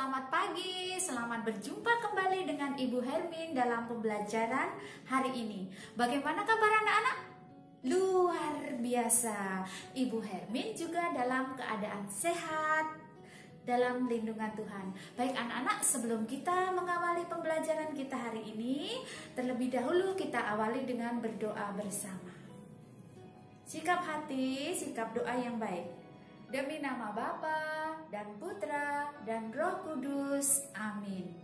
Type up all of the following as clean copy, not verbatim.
selamat pagi, selamat berjumpa kembali dengan Ibu Hermin dalam pembelajaran hari ini. Bagaimana kabar anak-anak? Luar biasa, Ibu Hermin juga dalam keadaan sehat, dalam lindungan Tuhan. Baik anak-anak, sebelum kita mengawali pembelajaran kita hari ini, terlebih dahulu kita awali dengan berdoa bersama. Sikap hati, sikap doa yang baik. Demi nama Bapa dan Putra dan Roh Kudus. Amin.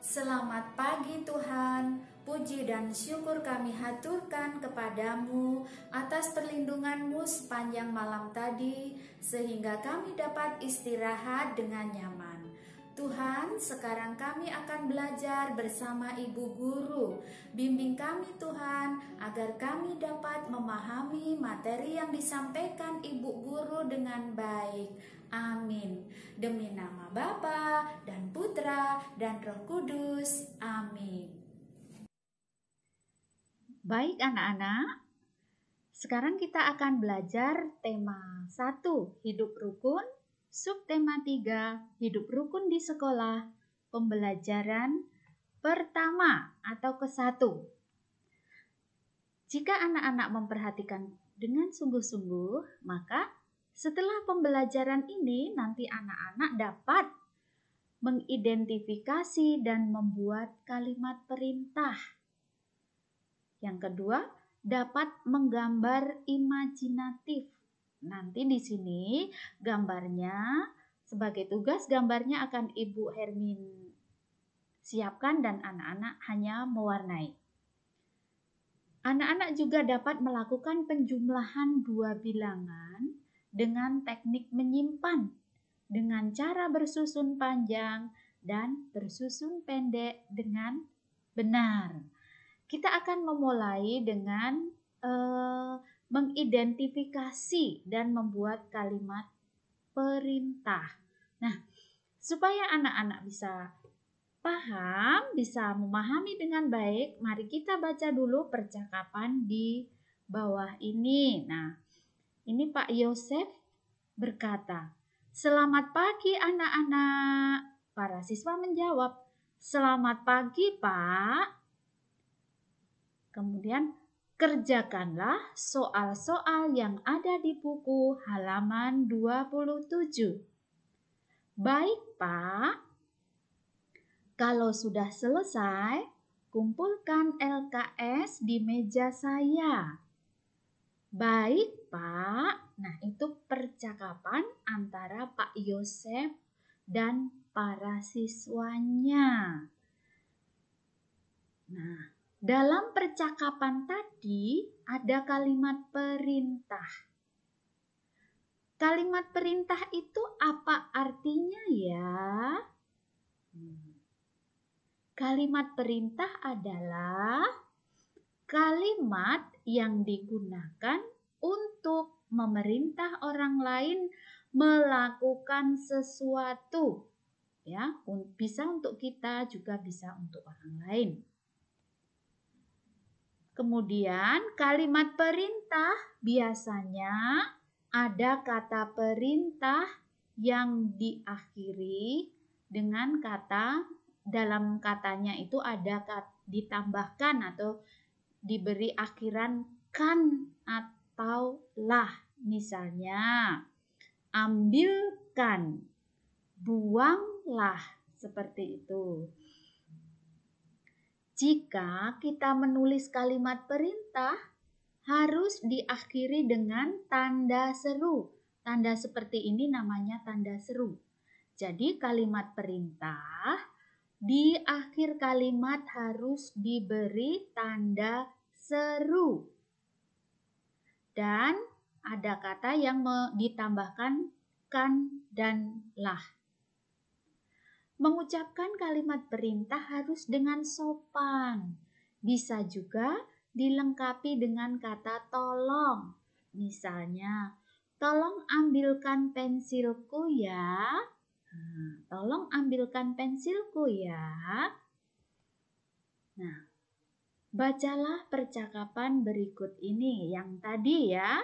Selamat pagi Tuhan. Puji dan syukur kami haturkan kepadamu atas perlindungan-Mu sepanjang malam tadi, sehingga kami dapat istirahat dengan nyaman. Tuhan, sekarang kami akan belajar bersama Ibu Guru. Bimbing kami Tuhan, agar kami dapat memahami materi yang disampaikan Ibu Guru dengan baik. Amin. Demi nama Bapa dan Putra dan Roh Kudus. Amin. Baik anak-anak, sekarang kita akan belajar tema 1, hidup rukun, subtema 3, hidup rukun di sekolah, pembelajaran pertama atau ke-1. Jika anak-anak memperhatikan dengan sungguh-sungguh, maka setelah pembelajaran ini nanti anak-anak dapat mengidentifikasi dan membuat kalimat perintah. Yang kedua, dapat menggambar imajinatif. Nanti di sini gambarnya, sebagai tugas gambarnya akan Ibu Hermin siapkan dan anak-anak hanya mewarnai. Anak-anak juga dapat melakukan penjumlahan dua bilangan dengan teknik menyimpan, dengan cara bersusun panjang dan bersusun pendek dengan benar. Kita akan memulai dengan mengidentifikasi dan membuat kalimat perintah. Nah, supaya anak-anak bisa paham, bisa memahami dengan baik, mari kita baca dulu percakapan di bawah ini. Nah, ini Pak Yosef berkata, "Selamat pagi anak-anak." Para siswa menjawab, "Selamat pagi, Pak." Kemudian, kerjakanlah soal-soal yang ada di buku halaman 27. Baik, Pak. Kalau sudah selesai, kumpulkan LKS di meja saya. Baik, Pak. Nah, itu percakapan antara Pak Yosef dan para siswanya. Nah, dalam percakapan tadi ada kalimat perintah. Kalimat perintah itu apa artinya ya? Kalimat perintah adalah kalimat yang digunakan untuk memerintah orang lain melakukan sesuatu. Ya, bisa untuk kita juga bisa untuk orang lain. Kemudian kalimat perintah biasanya ada kata perintah yang diakhiri dengan kata, dalam katanya itu ada ditambahkan atau diberi akhiran kan atau lah. Misalnya, ambilkan, buanglah, seperti itu. Jika kita menulis kalimat perintah, harus diakhiri dengan tanda seru. Tanda seperti ini namanya tanda seru. Jadi kalimat perintah, di akhir kalimat harus diberi tanda seru. Dan ada kata yang ditambahkan kan dan lah. Mengucapkan kalimat perintah harus dengan sopan. Bisa juga dilengkapi dengan kata tolong. Misalnya, tolong ambilkan pensilku ya. Tolong ambilkan pensilku ya. Nah, bacalah percakapan berikut ini yang tadi ya.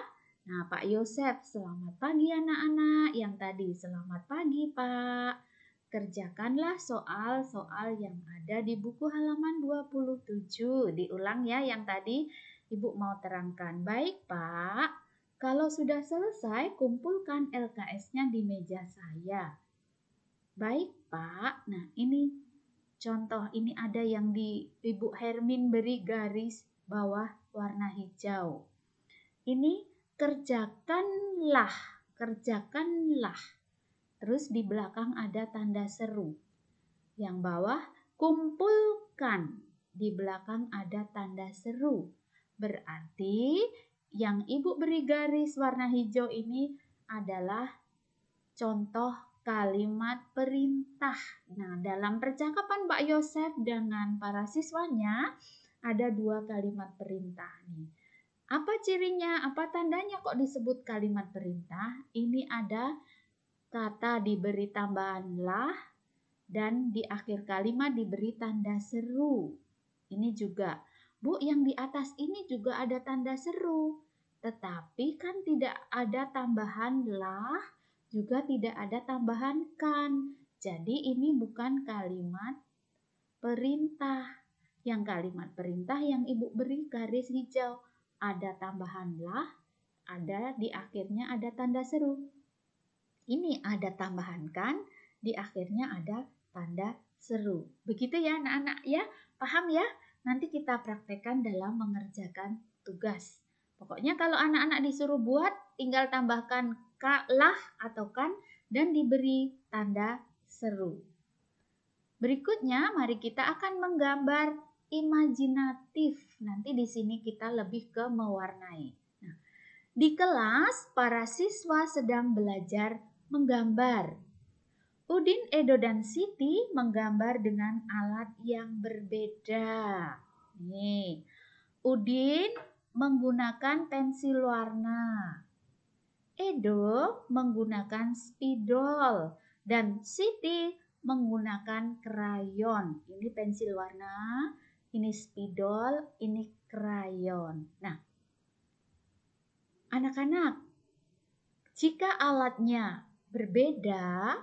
Nah, Pak Yosef, selamat pagi anak-anak. Yang tadi, selamat pagi Pak. kerjakanlah soal-soal yang ada di buku halaman 27. Diulang ya yang tadi Ibu mau terangkan. Baik Pak, kalau sudah selesai kumpulkan LKS-nya di meja saya. Baik Pak, nah ini contoh, ini ada yang di Ibu Hermin beri garis bawah warna hijau. Ini kerjakanlah. Terus di belakang ada tanda seru. Yang bawah kumpulkan. Di belakang ada tanda seru. Berarti yang Ibu beri garis warna hijau ini adalah contoh kalimat perintah. Nah, dalam percakapan Pak Yosef dengan para siswanya ada 2 kalimat perintah nih. Apa cirinya? Apa tandanya kok disebut kalimat perintah? Ini ada kata diberi tambahan lah dan di akhir kalimat diberi tanda seru. Ini juga, Bu, yang di atas ini juga ada tanda seru. Tetapi kan tidak ada tambahan lah, juga tidak ada tambahan kan. Jadi ini bukan kalimat perintah. Yang kalimat perintah yang Ibu beri garis hijau. Ada tambahan lah, ada di akhirnya ada tanda seru. Ini ada tambahan kan, di akhirnya ada tanda seru. Begitu ya anak-anak ya, paham ya? Nanti kita praktekkan dalam mengerjakan tugas. Pokoknya kalau anak-anak disuruh buat, tinggal tambahkan lah atau kan dan diberi tanda seru. Berikutnya, mari kita akan menggambar imajinatif. Nanti di sini kita lebih ke mewarnai. Nah, di kelas, para siswa sedang belajar menggambar. Udin, Edo, dan Siti menggambar dengan alat yang berbeda. Nih, Udin menggunakan pensil warna. Edo menggunakan spidol dan Siti menggunakan krayon. Ini pensil warna, ini spidol, ini krayon. Nah, anak-anak, jika alatnya berbeda,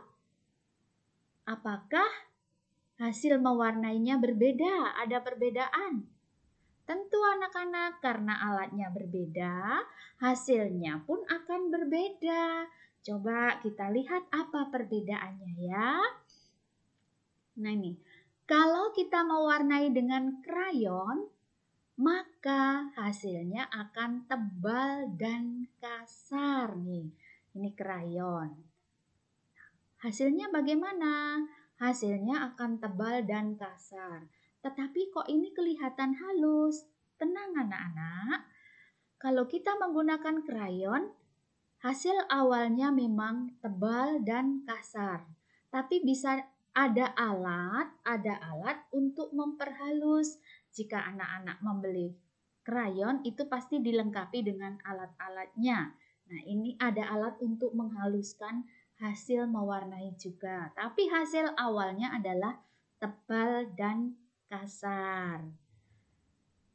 apakah hasil mewarnainya berbeda? Ada perbedaan? Tentu anak-anak, karena alatnya berbeda, hasilnya pun akan berbeda. Coba kita lihat apa perbedaannya ya. Nah ini, kalau kita mewarnai dengan krayon, maka hasilnya akan tebal dan kasar nih. Ini krayon. Hasilnya bagaimana? Hasilnya akan tebal dan kasar. Tetapi kok ini kelihatan halus? Tenang anak-anak. Kalau kita menggunakan krayon, hasil awalnya memang tebal dan kasar. Tapi bisa ada alat untuk memperhalus. Jika anak-anak membeli krayon, itu pasti dilengkapi dengan alat-alatnya. Nah, ini ada alat untuk menghaluskan hasil mewarnai juga. Tapi hasil awalnya adalah tebal dan kasar.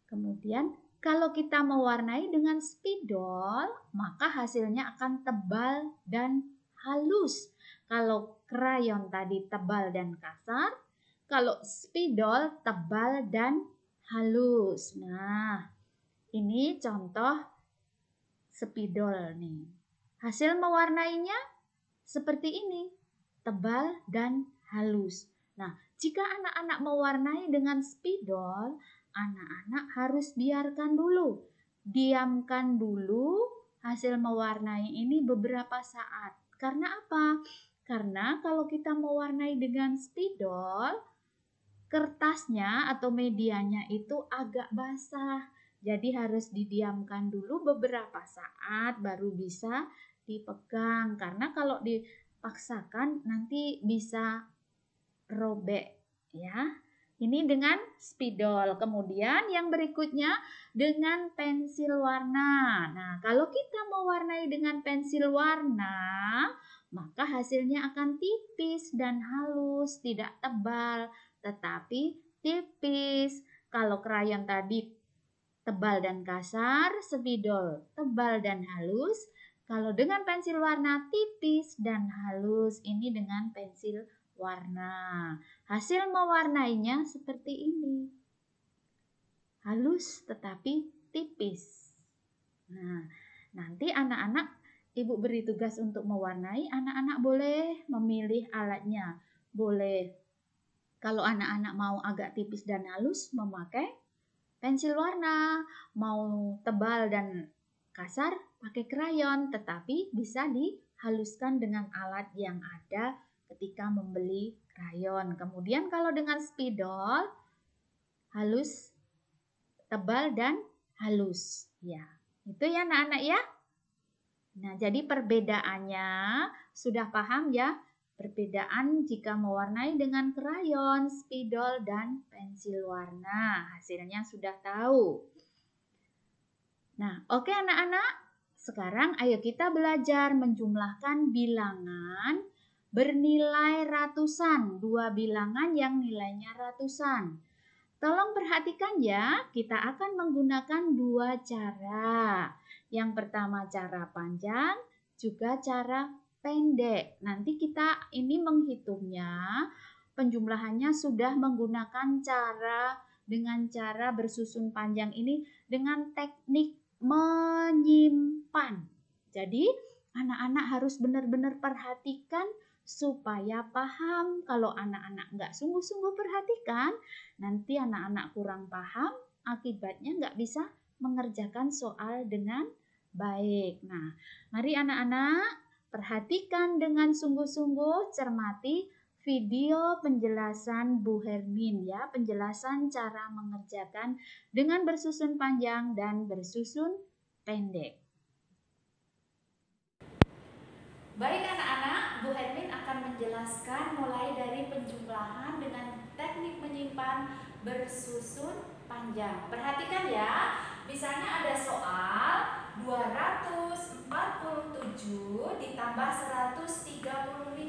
Kemudian kalau kita mewarnai dengan spidol, maka hasilnya akan tebal dan halus. Kalau krayon tadi tebal dan kasar, kalau spidol tebal dan halus. Nah, ini contoh spidol nih. Hasil mewarnainya seperti ini, tebal dan halus. Nah, jika anak-anak mewarnai dengan spidol, anak-anak harus biarkan dulu. Diamkan dulu hasil mewarnai ini beberapa saat. Karena apa? Karena kalau kita mewarnai dengan spidol, kertasnya atau medianya itu agak basah. Jadi harus didiamkan dulu beberapa saat baru bisa dipegang. Karena kalau dipaksakan nanti bisa robek ya. Ini dengan spidol. Kemudian yang berikutnya dengan pensil warna. Nah, kalau kita mewarnai dengan pensil warna, maka hasilnya akan tipis dan halus, tidak tebal, tetapi tipis. Kalau krayon tadi tebal dan kasar, spidol tebal dan halus. Kalau dengan pensil warna tipis dan halus, ini dengan pensil warna. Hasil mewarnainya seperti ini. Halus tetapi tipis. Nah, nanti anak-anak Ibu beri tugas untuk mewarnai, anak-anak boleh memilih alatnya. Boleh, kalau anak-anak mau agak tipis dan halus, memakai pensil warna. Mau tebal dan kasar, pakai krayon. Tetapi bisa dihaluskan dengan alat yang ada ketika membeli krayon. Kemudian kalau dengan spidol, halus, tebal, dan halus. Ya, itu ya anak-anak ya. Nah, jadi perbedaannya sudah paham ya? Perbedaan jika mewarnai dengan krayon, spidol, dan pensil warna. Hasilnya sudah tahu. Nah, oke anak-anak. Sekarang ayo kita belajar menjumlahkan bilangan bernilai ratusan. 2 bilangan yang nilainya ratusan. Tolong perhatikan ya, kita akan menggunakan 2 cara. Yang pertama cara panjang, juga cara pendek. Nanti kita ini menghitungnya, penjumlahannya sudah menggunakan dengan cara bersusun panjang ini dengan teknik menyimpan. Jadi anak-anak harus benar-benar perhatikan supaya paham. Kalau anak-anak nggak sungguh-sungguh perhatikan, nanti anak-anak kurang paham, akibatnya nggak bisa mengerjakan soal dengan baik. Nah, mari anak-anak perhatikan dengan sungguh-sungguh, cermati video penjelasan Bu Hermin ya, penjelasan cara mengerjakan dengan bersusun panjang dan bersusun pendek. Baik anak-anak, Bu Hermin akan menjelaskan mulai dari penjumlahan dengan teknik menyimpan bersusun panjang. Perhatikan ya, misalnya ada soal 247 ditambah 135.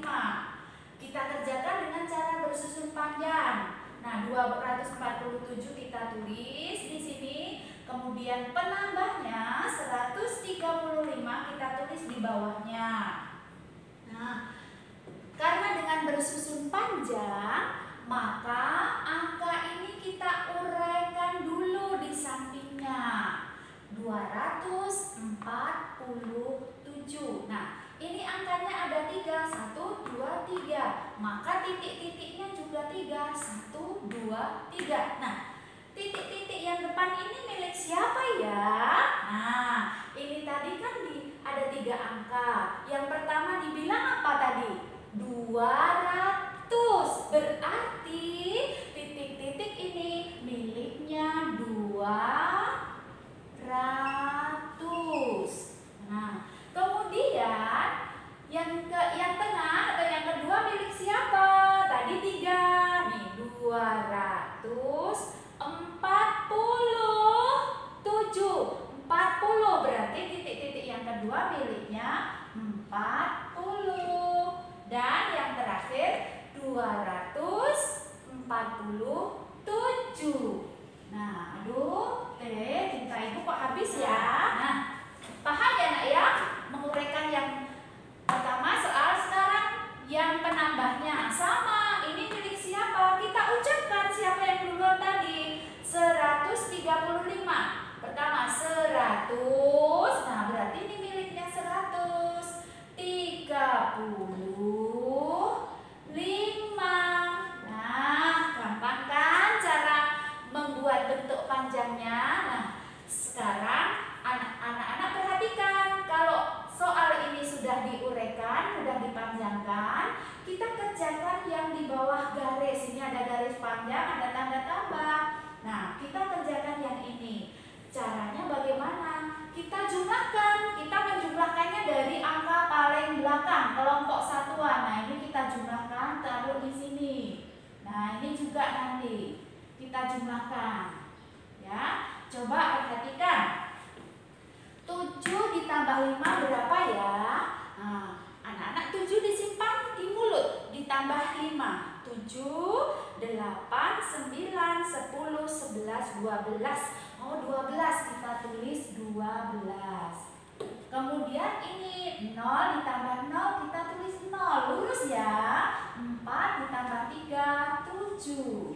Kita kerjakan dengan cara bersusun panjang. Nah, 247 kita tulis di sini, kemudian penambahnya 135 kita tulis di bawahnya. Nah, karena dengan bersusun panjang, maka angka ini kita uraikan dulu di sampingnya. 247. Nah, ini angkanya ada 3, 1, 2, 3. Maka titik-titiknya juga 3, 1, 2, 3. Nah, titik-titik yang depan ini milik siapa ya? Nah, ini tadi kan ada 3 angka. Yang pertama dibilang apa tadi? 200. Berarti titik-titik ini miliknya 200. Nah, kemudian yang tengah atau yang kedua milik siapa? Tadi 3. Nih, 247. 40 berarti titik-titik yang kedua miliknya 40. Dan yang terakhir 247. Nah, aduh, tinta ibu kok habis ya? Nah, paham ya nak ya? Menguraikan yang pertama soal sekarang yang penambahnya sama. Ini milik siapa? Kita ucapkan siapa yang duluan tadi. 135. Pertama 100. Nah, berarti ini miliknya 135. Nah, gampang kan cara membuat bentuk panjangnya? Nah, sekarang anak-anak perhatikan, kalau soal ini sudah diuraikan, sudah dipanjangkan, kita kerjakan yang di bawah garis. Ini ada garis panjang, ada tanda tambah. Nah, kita kerjakan yang ini. Caranya bagaimana? Kita jumlahkan. Kita menjumlahkannya dari angka paling belakang, kelompok satuan. Nah, ini kita jumlahkan, taruh di sini. Nah, ini juga nanti kita jumlahkan. Ya, coba perhatikan. 7 ditambah 5 berapa ya? Nah, anak-anak 7 disimpan di mulut, ditambah 5. 7, 8, 9, 10, 11, 12. Oh, 12 kita tulis 12. Kemudian ini 0 ditambah 0 kita tulis 0. Lurus ya. 4 ditambah 3, 7.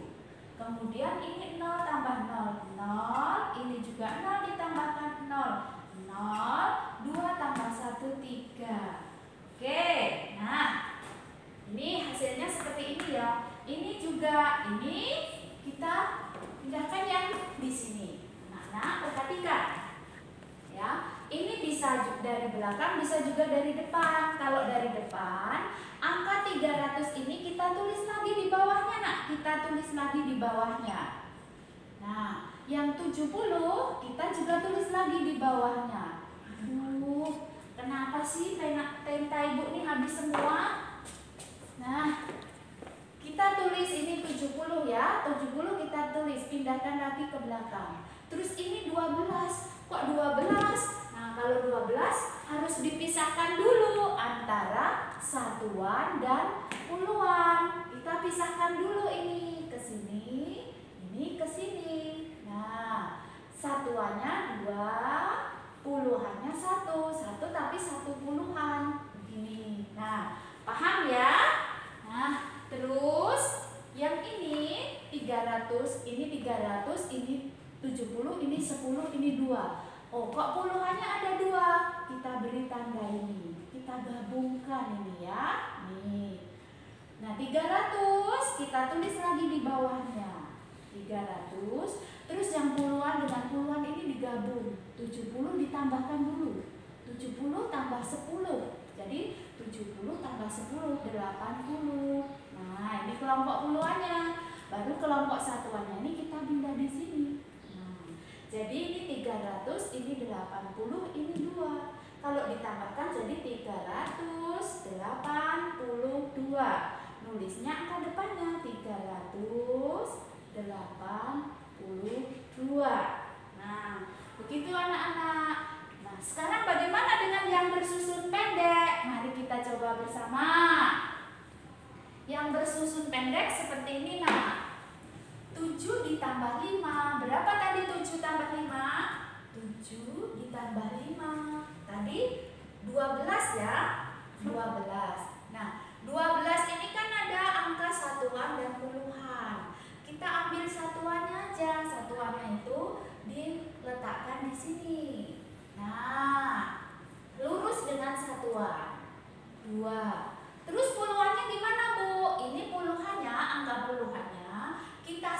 Kemudian ini 0 tambah 0, 0. Ini juga 0 ditambahkan 0, 0. 2 tambah 1, 3. Oke, nah ini hasilnya seperti ini ya. Ini juga, ini kita pindahkan yang di sini. Nah, perhatikan ya. Ini bisa dari belakang, bisa juga dari depan. Kalau dari depan, angka 300 ini kita tulis lagi di bawahnya, nak. Kita tulis lagi di bawahnya. Nah, yang 70 kita juga tulis lagi di bawahnya. Aduh, kenapa sih tinta ibu ini habis semua? Nah, kita tulis ini 70 ya. 70 kita tulis, pindahkan lagi ke belakang. Terus ini 12. Kok 12? Nah, kalau 12 harus dipisahkan dulu antara satuan dan puluhan. Kita pisahkan dulu ini ke sini, ini ke sini. Nah, satuannya 2, puluhannya 1. 1 tapi 1 puluhan. Begini. Nah, paham ya? Nah, terus yang ini 300, ini 300, ini 70, ini 10, ini 2. Oh, kok puluhannya ada 2? Kita beri tanda ini. Kita gabungkan ini ya. Nih. Nah, 300 kita tulis lagi di bawahnya. 300. Terus yang puluhan dengan puluhan ini digabung. 70 ditambahkan dulu. 70 tambah 10. Jadi 70 tambah 10, 80. Nah, ini kelompok puluhannya. Baru kelompok satuannya ini kita pindah di sini. Jadi ini 300, ini 80, ini 2. Kalau ditambahkan jadi 382. Nulisnya angka depannya 382. Nah, begitu anak-anak. Nah, sekarang bagaimana dengan yang bersusun pendek? Mari kita coba bersama. Yang bersusun pendek seperti ini, nah. 7 ditambah 5. Berapa tadi 7 tambah 5? 7 ditambah 5. Tadi 12 ya. 12. Nah, 12 ini kan ada angka satuan dan puluhan. Kita ambil satuannya aja. Satuannya itu diletakkan di sini. Nah, lurus dengan satuan. 2. Terus puluhannya gimana, Bu? Ini puluhannya, angka puluhannya kita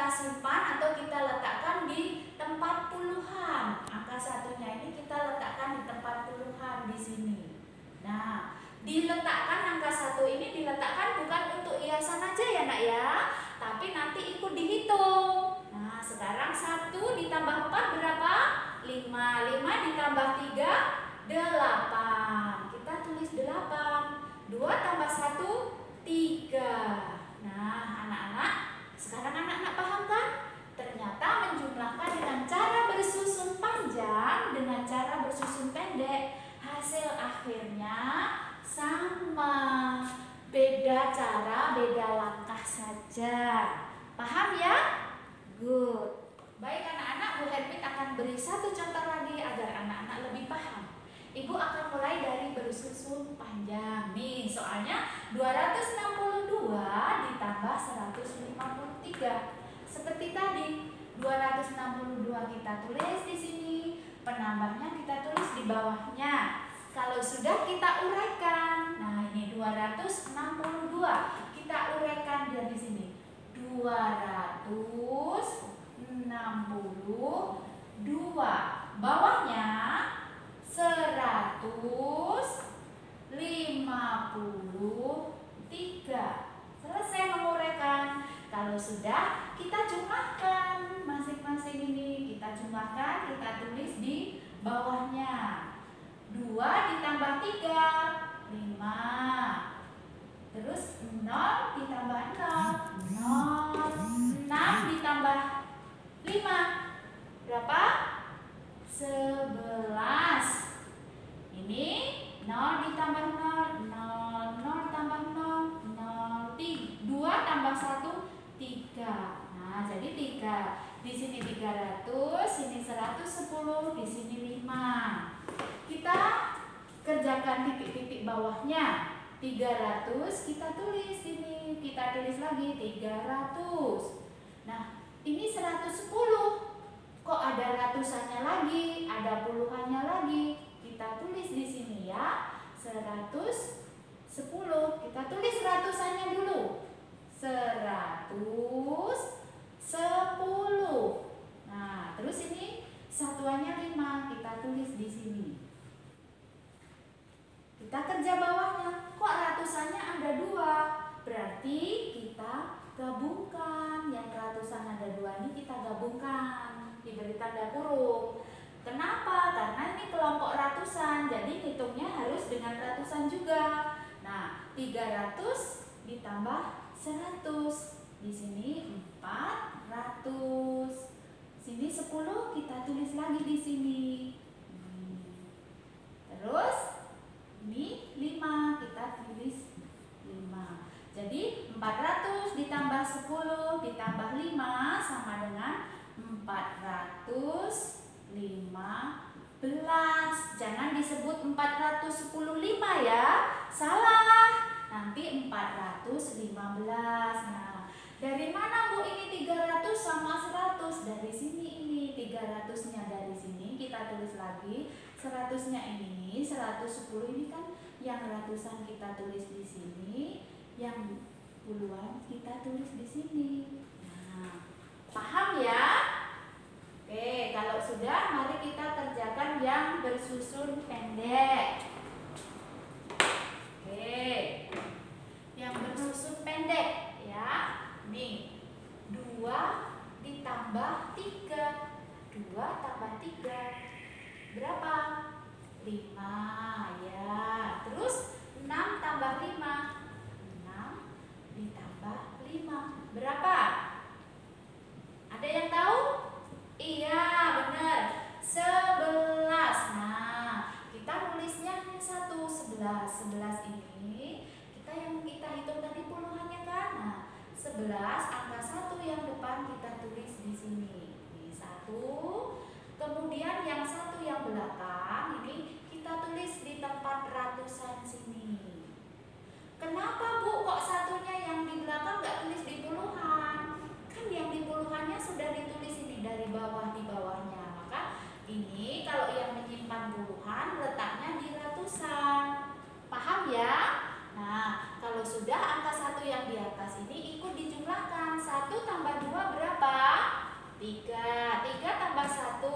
simpan atau kita letakkan di tempat puluhan. Angka satunya ini kita letakkan di tempat puluhan di sini. Nah, diletakkan angka 1 ini diletakkan bukan untuk hiasan aja ya, Nak ya, tapi nanti ikut dihitung. Nah, sekarang 1 ditambah 4 berapa? 5. 5 ditambah 3, 8. Kita tulis 8. 2 tambah 1, 3. Nah, anak-anak, sekarang anak-anak paham kan? Ternyata menjumlahkan dengan cara bersusun panjang dengan cara bersusun pendek, hasil akhirnya sama. Beda cara, beda langkah saja. Paham ya? Good. Baik anak-anak, Bu Hermin akan beri satu contoh lagi agar anak-anak lebih paham. Ibu akan mulai dari bersusun panjang. Nih, soalnya 262 ditambah 153. Seperti tadi, 262 kita tulis di sini, penambahnya kita tulis di bawahnya. Kalau sudah kita uraikan. Nah, ini 262. Kita uraikan dari sini. 262. Bawahnya 153. Selesai menguraikan. Kalau sudah, kita jumlahkan masing-masing ini. Kita jumlahkan, kita tulis di bawahnya. 2 ditambah 3, 5. Terus 0 ditambah 0, 6 ditambah 5. Berapa? 11. Ini 0 ditambah 0, 0 tambah 0, 0, 2 tambah 1, 3. Nah, jadi jadi 3. Di sini 300, sini 110, di sini 5. Kita kerjakan titik-titik bawahnya. 300 kita tulis ini, kita tulis lagi 300. Nah, ini 110. Kok ada ratusannya lagi, ada puluhannya lagi. Kita tulis di sini ya. 110. Kita tulis ratusannya dulu. 110. Nah, terus ini satuannya 5. Kita tulis di sini. Kita kerja bawahnya. Kok ratusannya ada 2? Berarti kita gabungkan. Yang ratusan ada 2 ini kita gabungkan. Diberi tanda kurung. Kenapa? Karena ini kelompok ratusan. Jadi hitungnya harus dengan ratusan juga. Nah, 300 ditambah 100. Di sini 400. Sini 10 kita tulis lagi di sini. Terus ini 5 kita tulis 5. Jadi 400 ditambah 10 ditambah 5 sama dengan 415. Jangan disebut 415 ya. Salah. Nanti 415. Nah, dari mana Bu ini 300 sama 100? Dari sini ini. 300-nya dari sini kita tulis lagi. 100-nya ini, 110 ini kan yang ratusan kita tulis di sini, yang puluhan kita tulis di sini. Nah, paham ya? Oke, kalau sudah mari kita kerjakan yang bersusun pendek. Oke, yang bersusun pendek ya. Nih, 2 ditambah 3. 2 tambah 3 berapa? 5 ya. Terus 6 tambah 5. 6 ditambah 5 berapa? Ada yang tahu? Iya, benar. 11. Nah, kita nulisnya hanya 1, 11. 11 ini yang kita hitung tadi puluhannya kan? Nah, 11 angka 1 yang depan kita tulis di sini. Ini 1. Kemudian yang 1 yang belakang ini kita tulis di tempat ratusan sini. Kenapa Bu kok satunya yang di belakang nggak tulis di puluhan? Kan yang di puluhannya sudah ditulis ini dari bawah di bawahnya. Maka ini kalau yang menyimpan puluhan letaknya di ratusan. Paham ya? Nah, kalau sudah angka 1 yang di atas ini ikut dijumlahkan. 1 tambah 2 berapa? 3. 3 tambah 1,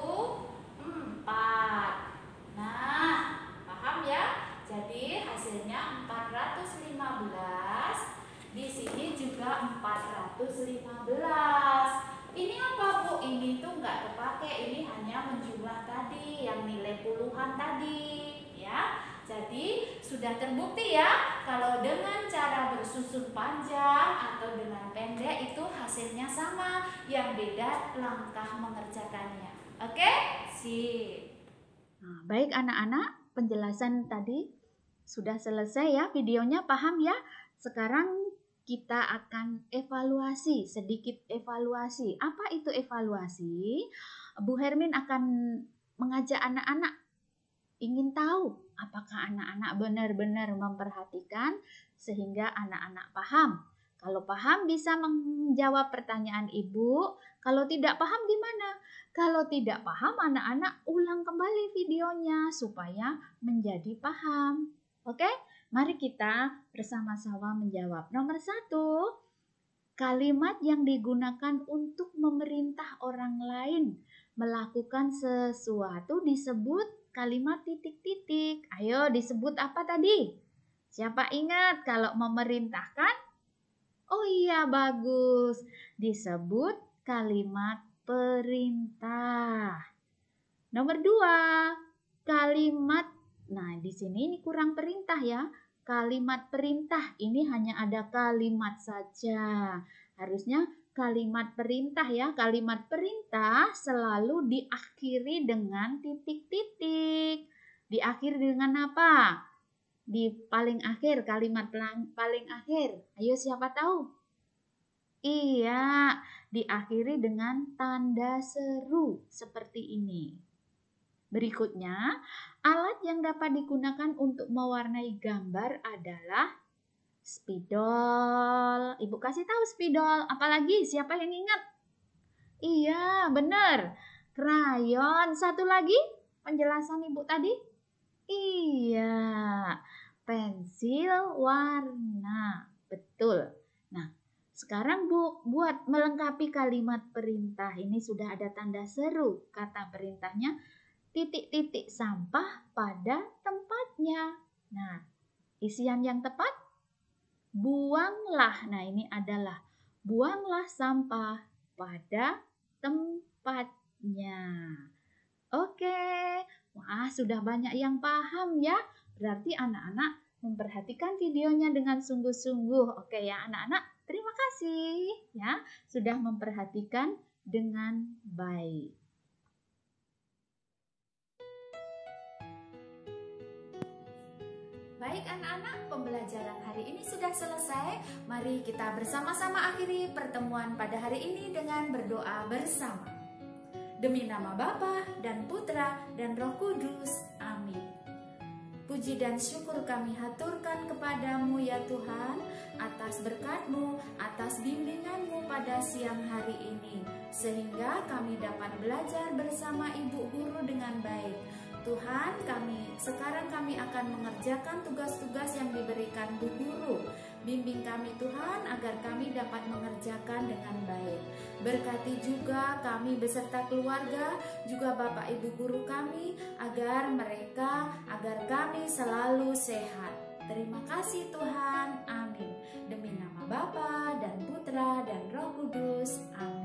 4. Nah, paham ya? Jadi hasilnya 415. Di sini juga 415. Ini apa Bu? Ini tuh nggak kepake. Ini hanya menjumlah tadi, yang nilai puluhan tadi, ya. Jadi sudah terbukti ya kalau dengan cara bersusun panjang atau dengan pendek itu hasilnya sama, yang beda langkah mengerjakannya. Oke? Sip. Nah, baik anak-anak, penjelasan tadi sudah selesai ya, videonya paham ya? Sekarang kita akan evaluasi, sedikit evaluasi. Apa itu evaluasi? Bu Hermin akan mengajak anak-anak ingin tahu apakah anak-anak benar-benar memperhatikan sehingga anak-anak paham. Kalau paham bisa menjawab pertanyaan ibu. Kalau tidak paham gimana? Kalau tidak paham anak-anak ulang kembali videonya supaya menjadi paham. Oke? Mari kita bersama-sama menjawab. Nomor 1, kalimat yang digunakan untuk memerintah orang lain melakukan sesuatu disebut kalimat titik-titik. Ayo disebut apa tadi? Siapa ingat kalau memerintahkan? Oh iya, bagus. Disebut kalimat perintah. Nomor 2, kalimat. Nah, di sini ini kurang perintah ya. Kalimat perintah ini hanya ada kalimat saja. Harusnya kalimat perintah ya. Kalimat perintah selalu diakhiri dengan titik-titik. Diakhiri dengan apa? Di paling akhir, kalimat paling akhir. Ayo siapa tahu? Iya, diakhiri dengan tanda seru seperti ini. Berikutnya, alat yang dapat digunakan untuk mewarnai gambar adalah spidol. Ibu kasih tahu spidol. Apalagi siapa yang ingat? Iya, benar. Krayon. Satu lagi penjelasan Ibu tadi? Iya, pensil warna. Betul. Nah, sekarang Bu, buat melengkapi kalimat perintah ini sudah ada tanda seru. Kata perintahnya, titik-titik sampah pada tempatnya. Nah, isian yang tepat, buanglah. Nah, ini adalah buanglah sampah pada tempatnya. Oke, wah sudah banyak yang paham ya. Berarti anak-anak memperhatikan videonya dengan sungguh-sungguh. Oke ya anak-anak, terima kasih ya sudah memperhatikan dengan baik. Baik anak-anak, pembelajaran hari ini sudah selesai. Mari kita bersama-sama akhiri pertemuan pada hari ini dengan berdoa bersama. Demi nama Bapa dan Putra dan Roh Kudus. Amin. Puji dan syukur kami haturkan kepadamu ya Tuhan, atas berkat-Mu, atas bimbingan-Mu pada siang hari ini, sehingga kami dapat belajar bersama Ibu Guru dengan baik. Tuhan, sekarang kami akan mengerjakan tugas-tugas yang diberikan Bu Guru. Bimbing kami Tuhan agar kami dapat mengerjakan dengan baik. Berkati juga kami beserta keluarga, juga Bapak Ibu Guru kami, agar kami selalu sehat. Terima kasih Tuhan, amin. Demi nama Bapa dan Putra dan Roh Kudus, amin.